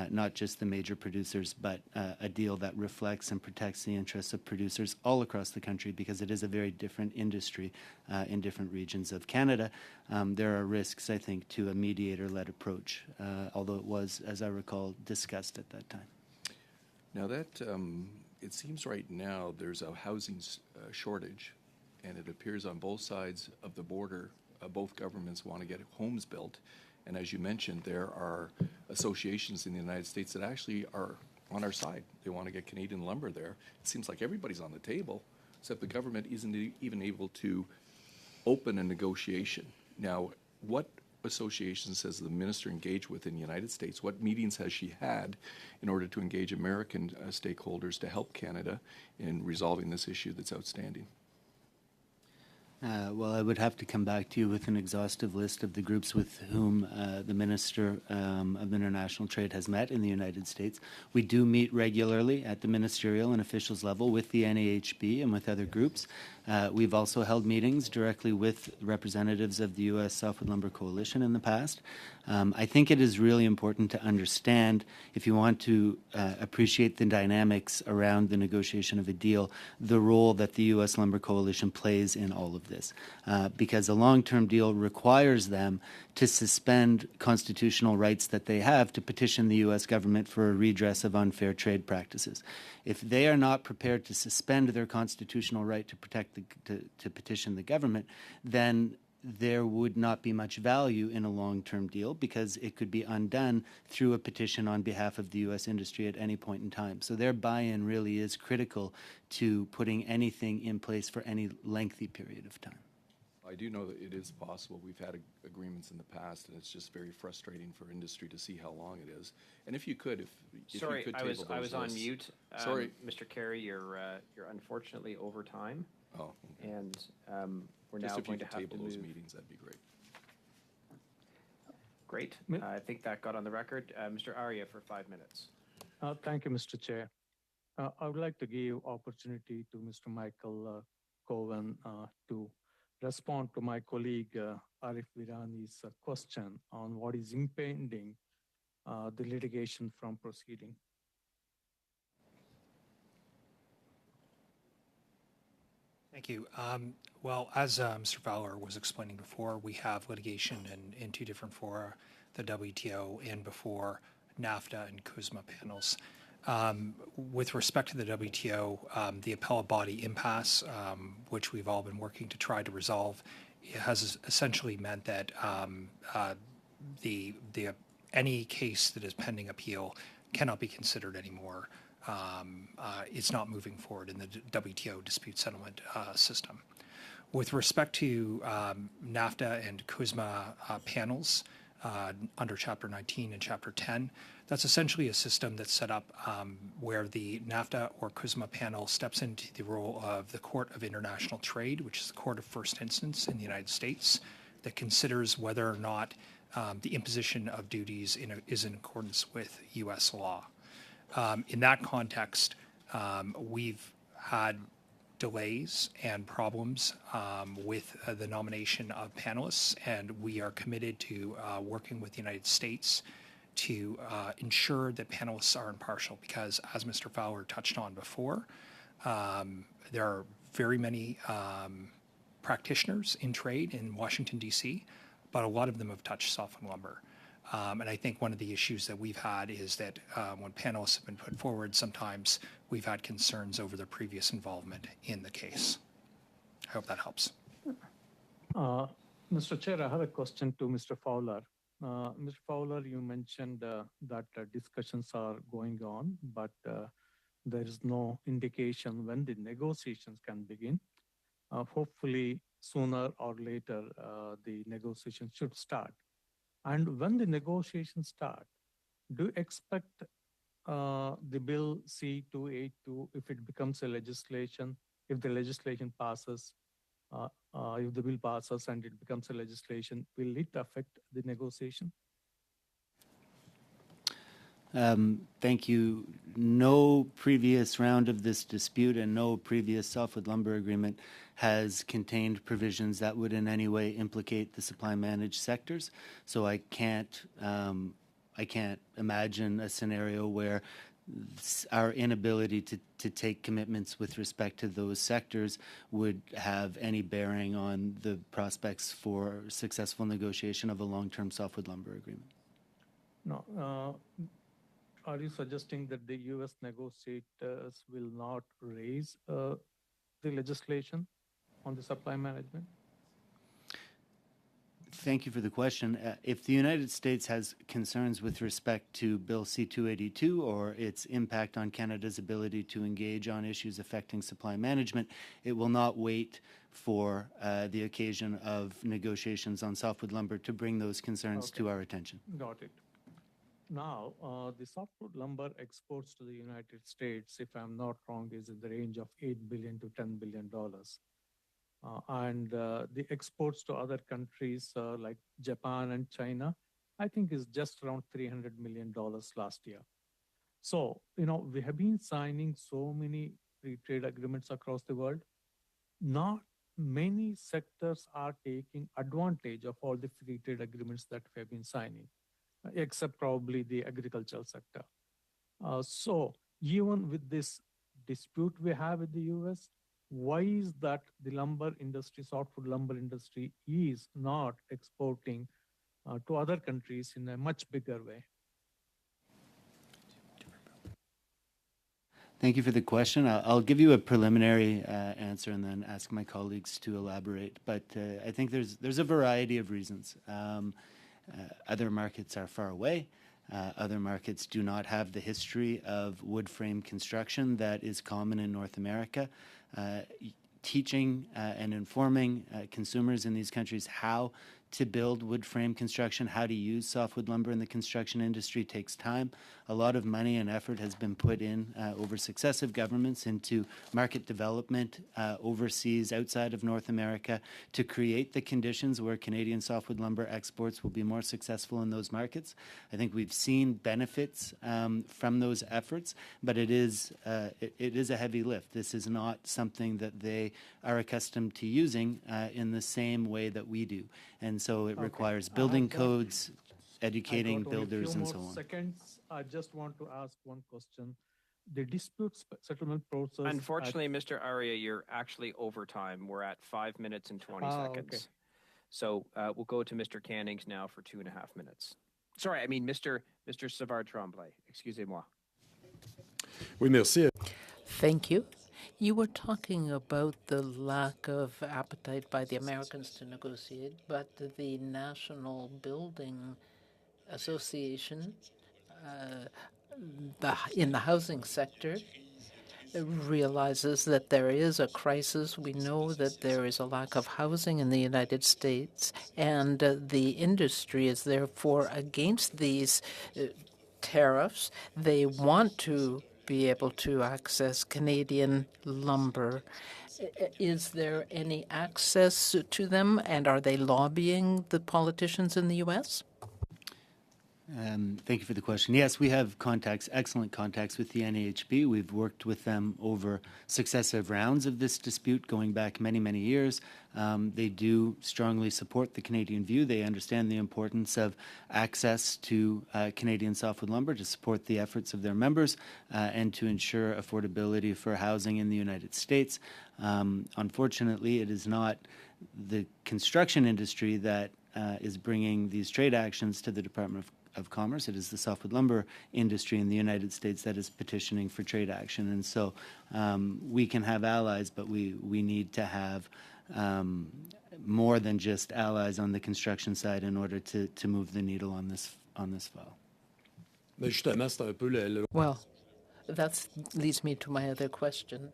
not just the major producers, but a deal that reflects and protects the interests of producers all across the country, because it is a very different industry in different regions of Canada. There are risks, I think, to a mediator-led approach, although it was, as I recall, discussed at that time. Now that, it seems right now there's a housing shortage, and it appears on both sides of the border, both governments want to get homes built. And as you mentioned, there are associations in the United States that actually are on our side. They want to get Canadian lumber there. It seems like everybody's on the table, except the government isn't even able to open a negotiation. Now, what associations has the minister engaged with in the United States? What meetings has she had in order to engage American stakeholders to help Canada in resolving this issue that's outstanding? Well, I would have to come back to you with an exhaustive list of the groups with whom the Minister of International Trade has met in the United States. We do meet regularly at the ministerial and officials level with the NAHB and with other groups. We've also held meetings directly with representatives of the U.S. Softwood Lumber Coalition in the past. I think it is really important to understand, if you want to appreciate the dynamics around the negotiation of a deal, the role that the U.S. Lumber Coalition plays in all of this. Because a long-term deal requires them to suspend constitutional rights that they have to petition the U.S. government for a redress of unfair trade practices. If they are not prepared to suspend their constitutional right to protect to petition the government, then there would not be much value in a long-term deal, because it could be undone through a petition on behalf of the U.S. industry at any point in time. So their buy-in really is critical to putting anything in place for any lengthy period of time. I do know that it is possible. We've had agreements in the past, and it's just very frustrating for industry to see how long it is. And if you could, if Sorry, you could I was table those on lists. mute. Sorry, Mr. Carey, you're unfortunately over time, oh, okay. and we're Just now if you going to could have table to those move. meetings, that'd be great. Great. I think that got on the record. Mr. Arya for 5 minutes. Thank you, Mr. Chair. I would like to give opportunity to Mr. Michael Cohen to respond to my colleague Arif Virani's question on what is impeding the litigation from proceeding. Thank you. Well, as Mr. Fowler was explaining before, we have litigation in two different fora, the WTO and before NAFTA and CUSMA panels. With respect to the WTO, the appellate body impasse, which we've all been working to try to resolve, has essentially meant that any case that is pending appeal cannot be considered anymore. It's not moving forward in the WTO dispute settlement system. With respect to NAFTA and CUSMA panels under Chapter 19 and Chapter 10, that's essentially a system that's set up where the NAFTA or CUSMA panel steps into the role of the Court of International Trade, which is the court of first instance in the United States, that considers whether or not the imposition of duties is in accordance with U.S. law. In that context, we've had delays and problems with the nomination of panelists, and we are committed to working with the United States to ensure that panelists are impartial because, as Mr. Fowler touched on before, there are very many practitioners in trade in Washington, D.C., but a lot of them have touched softwood lumber. And I think one of the issues that we've had is that when panelists have been put forward, sometimes we've had concerns over their previous involvement in the case. I hope that helps. Mr. Chair, I have a question to Mr. Fowler. Mr. Fowler, you mentioned that discussions are going on, but there is no indication when the negotiations can begin. Hopefully, sooner or later, the negotiations should start. And when the negotiations start, do you expect the bill C-282, if it becomes a legislation, if the legislation passes, if the bill passes and it becomes a legislation, will it affect the negotiation? Thank you. No previous round of this dispute and no previous softwood lumber agreement has contained provisions that would in any way implicate the supply managed sectors. So I can't imagine a scenario where our inability to take commitments with respect to those sectors would have any bearing on the prospects for successful negotiation of a long-term softwood lumber agreement. No. Are you suggesting that the U.S. negotiators will not raise the legislation on the supply management? Thank you for the question. If the United States has concerns with respect to Bill C-282 or its impact on Canada's ability to engage on issues affecting supply management, it will not wait for the occasion of negotiations on softwood lumber to bring those concerns to our attention. Got it. Now, the softwood lumber exports to the United States, if I'm not wrong, is in the range of $8 billion to $10 billion. And the exports to other countries like Japan and China, I think is just around $300 million last year. So, we have been signing so many free trade agreements across the world. Not many sectors are taking advantage of all the free trade agreements that we have been signing, except probably the agricultural sector. So even with this dispute we have with the US, why is that the lumber industry, softwood lumber industry, is not exporting to other countries in a much bigger way? Thank you for the question. I'll give you a preliminary answer and then ask my colleagues to elaborate. But I think there's a variety of reasons. Other markets are far away. Other markets do not have the history of wood frame construction that is common in North America. Teaching and informing consumers in these countries how to build wood frame construction, how to use softwood lumber in the construction industry takes time. A lot of money and effort has been put in over successive governments into market development overseas, outside of North America, to create the conditions where Canadian softwood lumber exports will be more successful in those markets. I think we've seen benefits from those efforts, but it is a heavy lift. This is not something that they are accustomed to using in the same way that we do. And so it requires building codes, educating builders, and so on. Seconds. I just want to ask one question. The dispute settlement process. Unfortunately, Mr. Aria, you're actually over time. We're at 5 minutes and 20 seconds. Okay. So we'll go to Mr. Cannings now for 2.5 minutes. Sorry, I mean Mr. Savard Tremblay. Excusez-moi. Oui, merci. Thank you. You were talking about the lack of appetite by the Americans to negotiate, but the National Building Association in the housing sector realizes that there is a crisis. We know that there is a lack of housing in the United States, and the industry is therefore against these tariffs. They want to be able to access Canadian lumber. Is there any access to them, and are they lobbying the politicians in the U.S.? Thank you for the question. Yes, we have contacts, excellent contacts with the NAHB. We've worked with them over successive rounds of this dispute going back many, many years. They do strongly support the Canadian view. They understand the importance of access to Canadian softwood lumber to support the efforts of their members and to ensure affordability for housing in the United States. Unfortunately, it is not the construction industry that is bringing these trade actions to the Department of Commerce. It is the softwood lumber industry in the United States that is petitioning for trade action. And so we can have allies, but we need to have more than just allies on the construction side in order to move the needle on this file. Well, that leads me to my other question.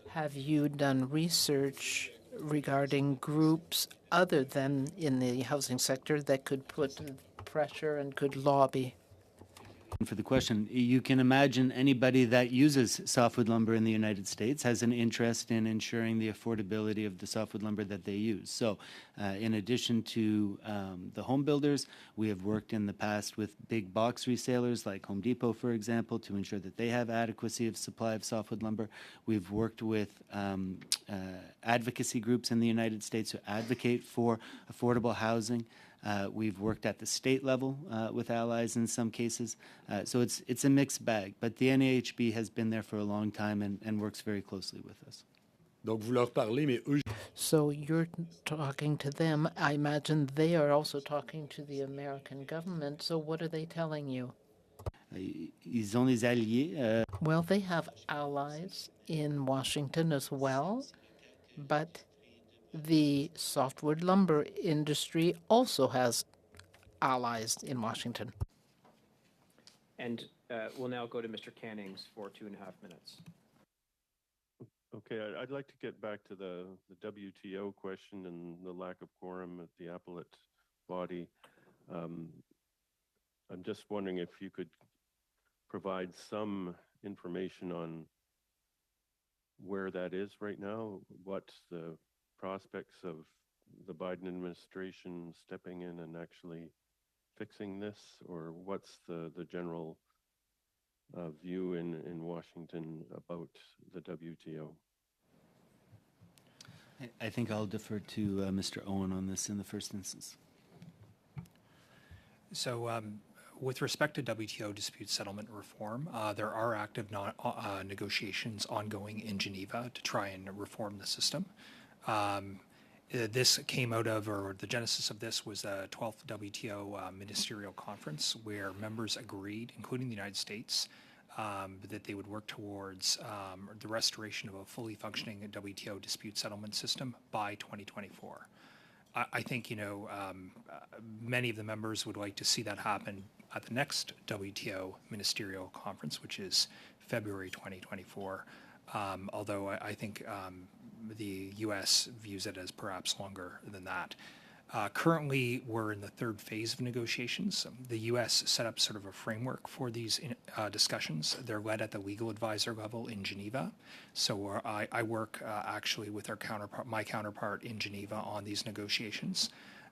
Have you done research regarding groups other than in the housing sector that could put pressure and could lobby? For the question, you can imagine anybody that uses softwood lumber in the United States has an interest in ensuring the affordability of the softwood lumber that they use. So in addition to the home builders, we have worked in the past with big box resellers like Home Depot, for example, to ensure that they have adequacy of supply of softwood lumber. We've worked with advocacy groups in the United States who advocate for affordable housing. We've worked at the state level with allies in some cases. So it's a mixed bag. But the NAHB has been there for a long time and works very closely with us. So you're talking to them. I imagine they are also talking to the American government. So what are they telling you? Ils ont des alliés. Well, they have allies in Washington as well, but the softwood lumber industry also has allies in Washington. And we'll now go to Mr. Cannings for 2.5 minutes. Okay, I'd like to get back to the WTO question and the lack of quorum at the appellate body. I'm just wondering if you could provide some information on where that is right now, what the prospects of the Biden administration stepping in and actually fixing this, or what's the general view in Washington about the WTO? I think I'll defer to Mr. Owen on this in the first instance. So with respect to WTO dispute settlement reform, there are active negotiations ongoing in Geneva to try and reform the system. This came out of, or the genesis of this was the 12th WTO ministerial conference, where members agreed, including the United States, that they would work towards the restoration of a fully functioning WTO dispute settlement system by 2024. I think, many of the members would like to see that happen at the next WTO ministerial conference, which is February 2024, although I think the U.S. views it as perhaps longer than that. Currently, we're in the third phase of negotiations. The U.S. set up sort of a framework for these discussions. They're led at the legal advisor level in Geneva. So I work actually with my counterpart in Geneva on these negotiations.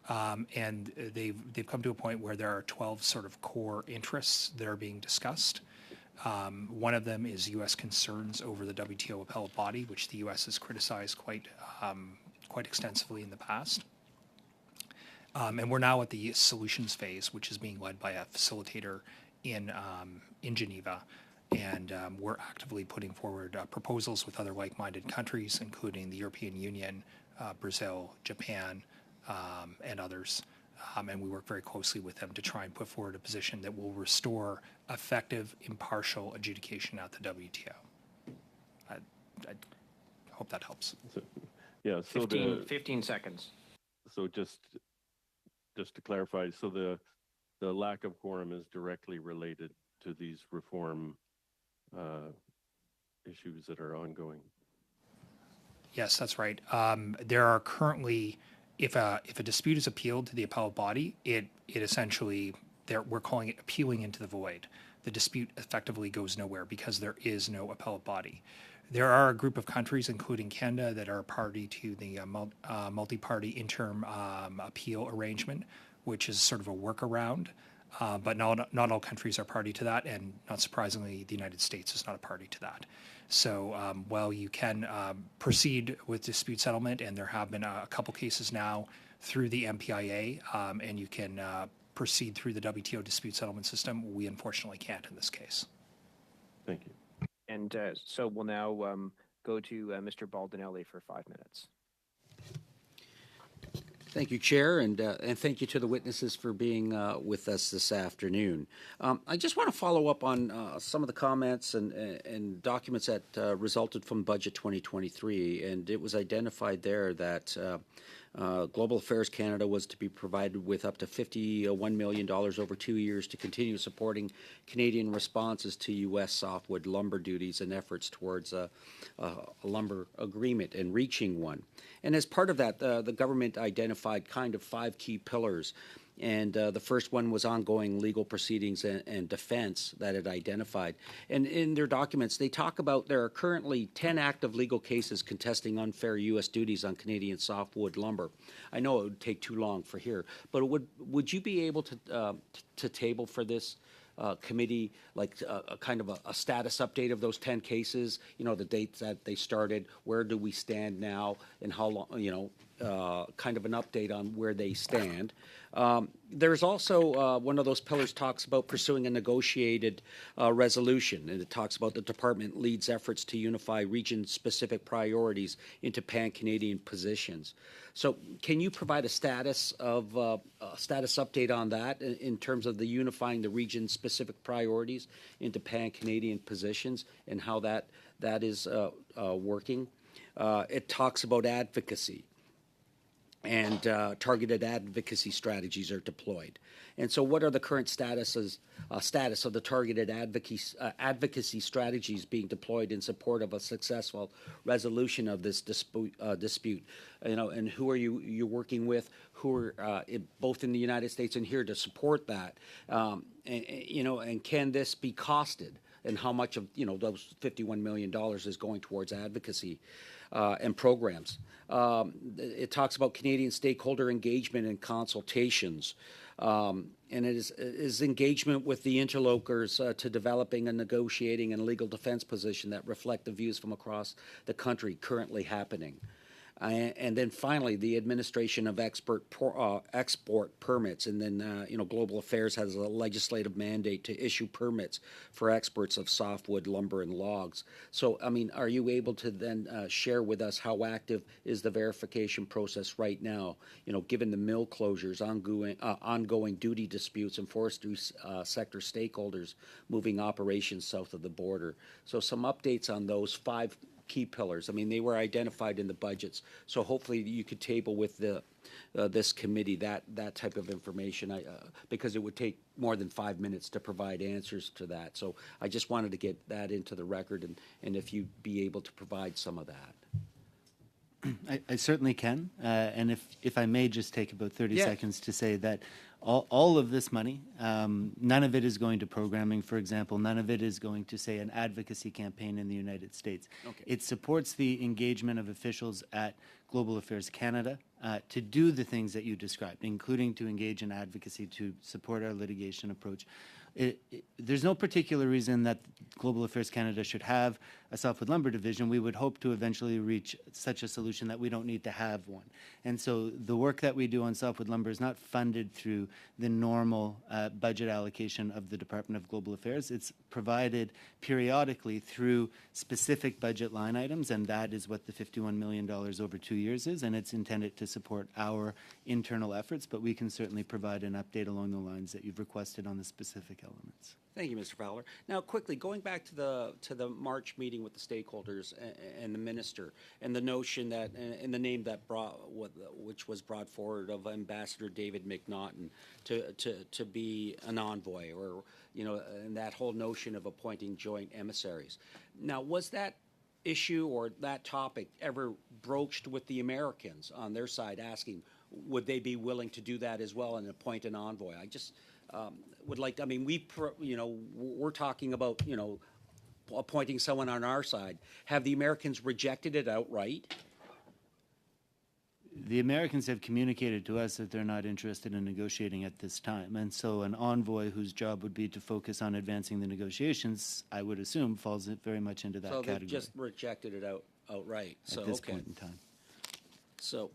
And they've come to a point where there are 12 sort of core interests that are being discussed. One of them is U.S. concerns over the WTO appellate body, which the U.S. has criticized quite extensively in the past. And we're now at the solutions phase, which is being led by a facilitator in Geneva. And we're actively putting forward proposals with other like-minded countries, including the European Union, Brazil, Japan, and others. And we work very closely with them to try and put forward a position that will restore effective, impartial adjudication at the WTO. I hope that helps. Yeah. So 15 seconds. So just to clarify, so the lack of quorum is directly related to these reform issues that are ongoing. Yes, that's right. There are currently, if a dispute is appealed to the appellate body, it essentially, we're calling it appealing into the void. The dispute effectively goes nowhere because there is no appellate body. There are a group of countries, including Canada, that are party to the multi-party interim appeal arrangement, which is sort of a workaround. But not all countries are party to that, and not surprisingly, the United States is not a party to that. So while you can proceed with dispute settlement, and there have been a couple cases now through the MPIA, and you can proceed through the WTO dispute settlement system, we unfortunately can't in this case. Thank you. And so we'll now go to Mr. Baldinelli for 5 minutes. Thank you, Chair, and thank you to the witnesses for being with us this afternoon. I just want to follow up on some of the comments and documents that resulted from Budget 2023, and it was identified there that Global Affairs Canada was to be provided with up to $51 million over 2 years to continue supporting Canadian responses to U.S. softwood lumber duties and efforts towards a lumber agreement and reaching one. And as part of that, the government identified kind of 5 key pillars. And the first one was ongoing legal proceedings and defense that it identified. And in their documents, they talk about there are currently 10 active legal cases contesting unfair U.S. duties on Canadian softwood lumber. I know it would take too long for here, but would you be able to table for this committee like a kind of a status update of those 10 cases? You know, the dates that they started, where do we stand now, and how long? You know, kind of an update on where they stand. There's also one of those pillars talks about pursuing a negotiated resolution, and it talks about the department leads efforts to unify region-specific priorities into pan-Canadian positions. So, can you provide a status update on that in terms of the unifying the region-specific priorities into pan-Canadian positions and how that is working? It talks about advocacy. And targeted advocacy strategies are deployed. And so what are the current status of the targeted advocacy strategies being deployed in support of a successful resolution of this dispute? You know, and who are you working with? Who are both in the United States and here to support that? You know, and can this be costed? And how much of, you know, those $51 million is going towards advocacy and programs. It talks about Canadian stakeholder engagement and consultations. And it is engagement with the interlocutors to developing a negotiating and legal defense position that reflect the views from across the country currently happening. And then finally, the administration of export permits. And then, you know, Global Affairs has a legislative mandate to issue permits for exports of softwood lumber and logs. So, I mean, are you able to then share with us how active is the verification process right now, you know, given the mill closures, ongoing duty disputes, and forestry sector stakeholders moving operations south of the border? So some updates on those 5 key pillars. I mean, they were identified in the budgets, so hopefully you could table with this committee that type of information, because it would take more than 5 minutes to provide answers to that. So I just wanted to get that into the record, and if you'd be able to provide some of that. I certainly can. And if I may just take about 30 Yeah. seconds to say that all of this money, none of it is going to programming, for example. None of it is going to, say, an advocacy campaign in the United States. Okay. It supports the engagement of officials at Global Affairs Canada to do the things that you described, including to engage in advocacy to support our litigation approach. There's no particular reason that Global Affairs Canada should have a softwood lumber division. We would hope to eventually reach such a solution that we don't need to have one. And so the work that we do on softwood lumber is not funded through the normal budget allocation of the Department of Global Affairs. It's provided periodically through specific budget line items, and that is what the $51 million over 2 years is, and it's intended to support our internal efforts, but we can certainly provide an update along the lines that you've requested on the specific elements. Thank you, Mr. Fowler. Now, quickly going back to the March meeting with the stakeholders and the minister, and the notion that and the name that which was brought forward of Ambassador David McNaughton to be an envoy, or and that whole notion of appointing joint emissaries. Now, was that issue or that topic ever broached with the Americans on their side, asking would they be willing to do that as well and appoint an envoy? I just would like to, I mean, we're talking about, appointing someone on our side. Have the Americans rejected it outright? The Americans have communicated to us that they're not interested in negotiating at this time. And so an envoy whose job would be to focus on advancing the negotiations, I would assume, falls very much into that category. So they've just rejected it outright. At this point in time. So,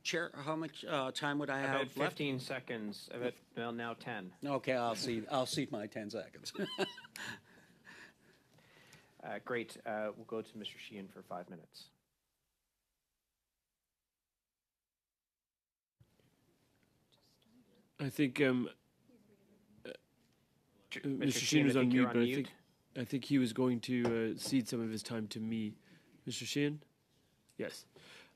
Chair, how much time would I have About left? 15 seconds. Well, now 10. Okay, I'll cede my 10 seconds. Great. We'll go to Mr. Sheehan for 5 minutes. I think Mr. Mr. Sheehan was on think mute, you're but on mute. I think he was going to cede some of his time to me. Mr. Sheehan? Yes.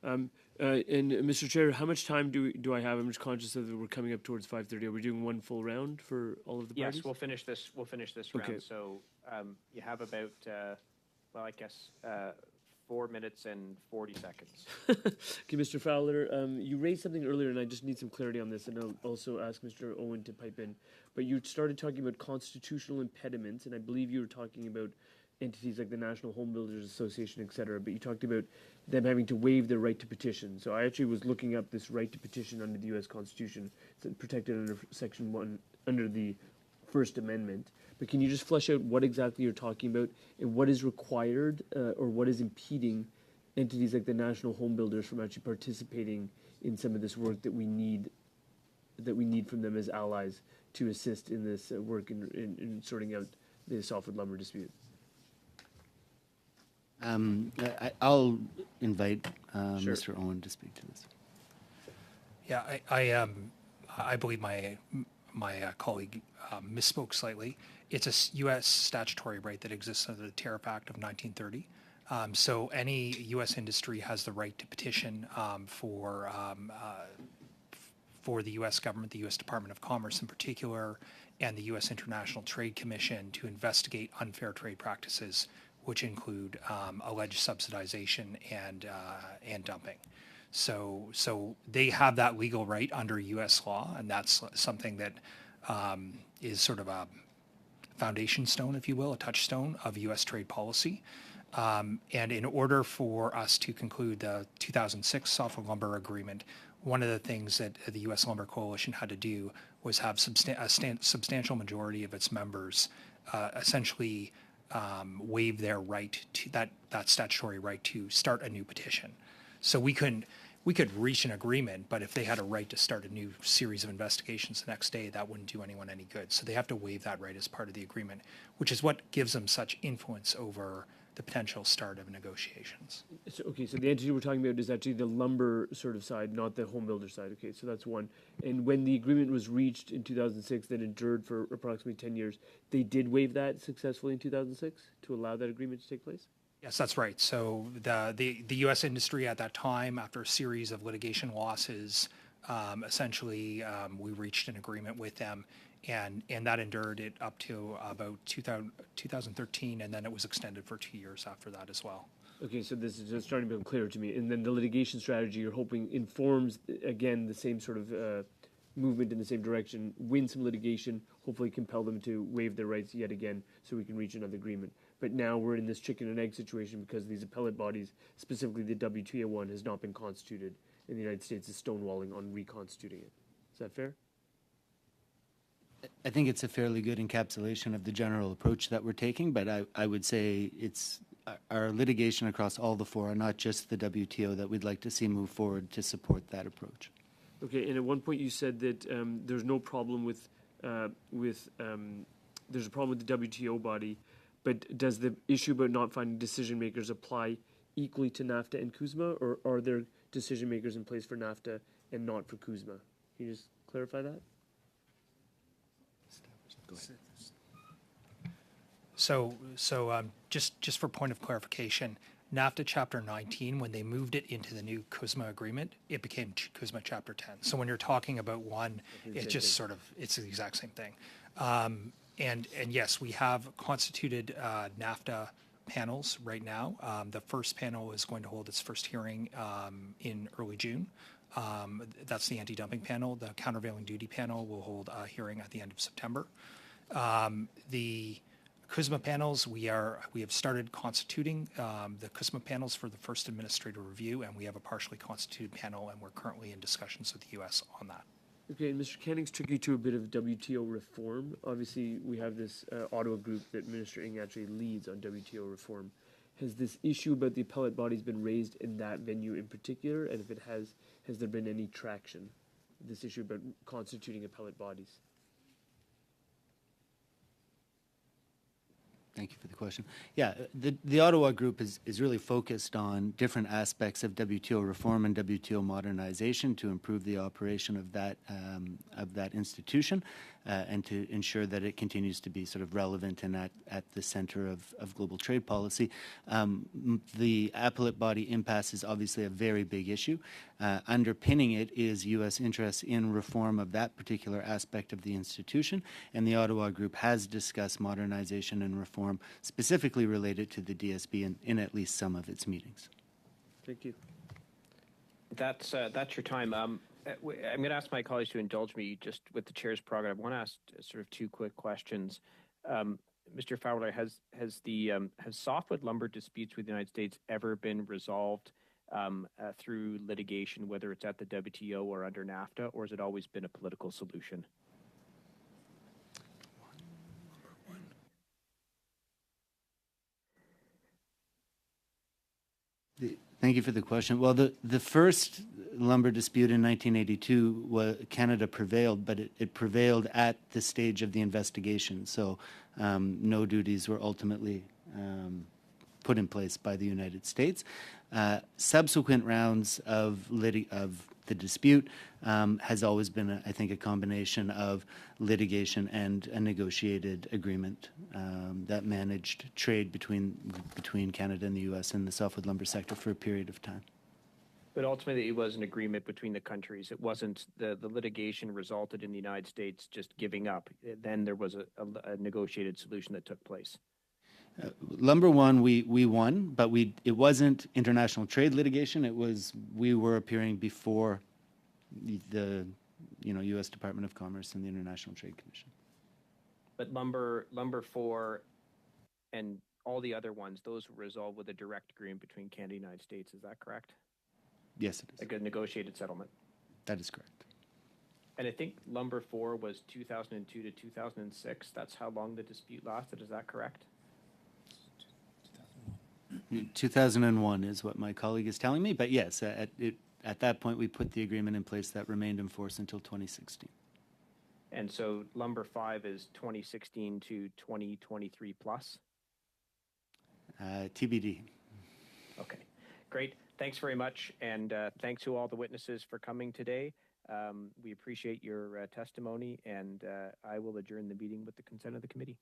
And Mr. Chair, how much time do I have? I'm just conscious that we're coming up towards 5:30. Are we doing one full round for all of the parties? Yes, we'll finish this. We'll finish this Okay. round. So you have about, well, I guess 4 minutes and 40 seconds. Okay, Mr. Fowler, you raised something earlier, and I just need some clarity on this, and I'll also ask Mr. Owen to pipe in. But you started talking about constitutional impediments, and I believe you were talking about entities like the National Home Builders Association, et cetera, but you talked about them having to waive their right to petition. So I actually was looking up this right to petition under the U.S. Constitution. It's protected under Section 1, under the First Amendment. But can you just flesh out what exactly you're talking about and what is required or what is impeding entities like the National Home Builders from actually participating in some of this work that we need from them as allies to assist in this work in sorting out the softwood lumber dispute? I'll invite Sure. Mr. Owen to speak to this. Yeah, I believe my colleague misspoke slightly. It's a U.S. statutory right that exists under the Tariff Act of 1930. So any U.S. industry has the right to petition for the U.S. government, the U.S. Department of Commerce in particular, and the U.S. International Trade Commission to investigate unfair trade practices, which include alleged subsidization and dumping. So they have that legal right under U.S. law, and that's something that is sort of a foundation stone, if you will, a touchstone of U.S. trade policy. And in order for us to conclude the 2006 softwood lumber agreement, one of the things that the U.S. Lumber Coalition had to do was have a substantial majority of its members essentially waive their right to that statutory right to start a new petition. So we could reach an agreement, but if they had a right to start a new series of investigations the next day, that wouldn't do anyone any good. So they have to waive that right as part of the agreement, which is what gives them such influence over the potential start of negotiations. So the entity we're talking about is actually the lumber sort of side, not the home builder side. Okay, so that's one. And when the agreement was reached in 2006, that endured for approximately 10 years, they did waive that successfully in 2006 to allow that agreement to take place? Yes, that's right. So the U.S. industry at that time, after a series of litigation losses, essentially we reached an agreement with them, and that endured it up to about 2013, and then it was extended for 2 years after that as well. Okay, so this is just starting to become clear to me. And then the litigation strategy you're hoping informs, again, the same sort of movement in the same direction, win some litigation, hopefully compel them to waive their rights yet again so we can reach another agreement. But now we're in this chicken and egg situation because these appellate bodies, specifically the WTO one, has not been constituted, and the United States is stonewalling on reconstituting it. Is that fair? I think it's a fairly good encapsulation of the general approach that we're taking, but I would say it's our litigation across all the fora, not just the WTO, that we'd like to see move forward to support that approach. Okay, and at one point you said that there's no problem with there's a problem with the WTO body, but does the issue about not finding decision makers apply equally to NAFTA and CUSMA, or are there decision makers in place for NAFTA and not for CUSMA? Can you just clarify that? Go ahead. So just for point of clarification, NAFTA Chapter 19, when they moved it into the new CUSMA agreement, it became CUSMA Chapter 10. So when you're talking about one, it's just sort of, it's the exact same thing. And yes, we have constituted NAFTA panels right now. The first panel is going to hold its first hearing in early June. That's the anti-dumping panel. The countervailing duty panel will hold a hearing at the end of September. The CUSMA panels, we have started constituting the CUSMA panels for the first administrative review, and we have a partially constituted panel, and we're currently in discussions with the U.S. on that. Okay, and Mr. Canning's took you to a bit of WTO reform. Obviously, we have this Ottawa group that Minister Ng actually leads on WTO reform. Has this issue about the appellate bodies been raised in that venue in particular? And if it has there been any traction? This issue about constituting appellate bodies? Thank you for the question. Yeah, the Ottawa group is really focused on different aspects of WTO reform and WTO modernization to improve the operation of that institution and to ensure that it continues to be sort of relevant and at the center of global trade policy. The appellate body impasse is obviously a very big issue. Underpinning it is U.S. interest in reform of that particular aspect of the institution, and the Ottawa group has discussed modernization and reform specifically related to the DSB in at least some of its meetings. Thank you. That's your time. I'm going to ask my colleagues to indulge me just with the chair's prerogative. I want to ask sort of two quick questions. Mr. Fowler, has softwood lumber disputes with the United States ever been resolved through litigation, whether it's at the WTO or under NAFTA, or has it always been a political solution? Thank you for the question. Well, the first lumber dispute in 1982, Canada prevailed, but it prevailed at the stage of the investigation. So no duties were ultimately put in place by the United States. Subsequent rounds of the dispute has always been, I think, a combination of litigation and a negotiated agreement that managed trade between Canada and the U.S. in the softwood lumber sector for a period of time. But ultimately, it was an agreement between the countries. It wasn't the litigation resulted in the United States just giving up. Then there was a negotiated solution that took place. Lumber one, we won, but it wasn't international trade litigation. We were appearing before the U.S. Department of Commerce and the International Trade Commission. But lumber 4 and all the other ones, those were resolved with a direct agreement between Canada and the United States. Is that correct? Yes, it is. Like a negotiated settlement. That is correct. And I think lumber 4 was 2002 to 2006. That's how long the dispute lasted. Is that correct? 2001 is what my colleague is telling me, but yes, at that point we put the agreement in place that remained in force until 2016. And so lumber 5 is 2016 to 2023 plus? TBD. Okay, great. Thanks very much, and thanks to all the witnesses for coming today. We appreciate your testimony, and I will adjourn the meeting with the consent of the committee.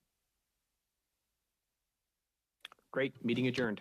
Great. Meeting adjourned.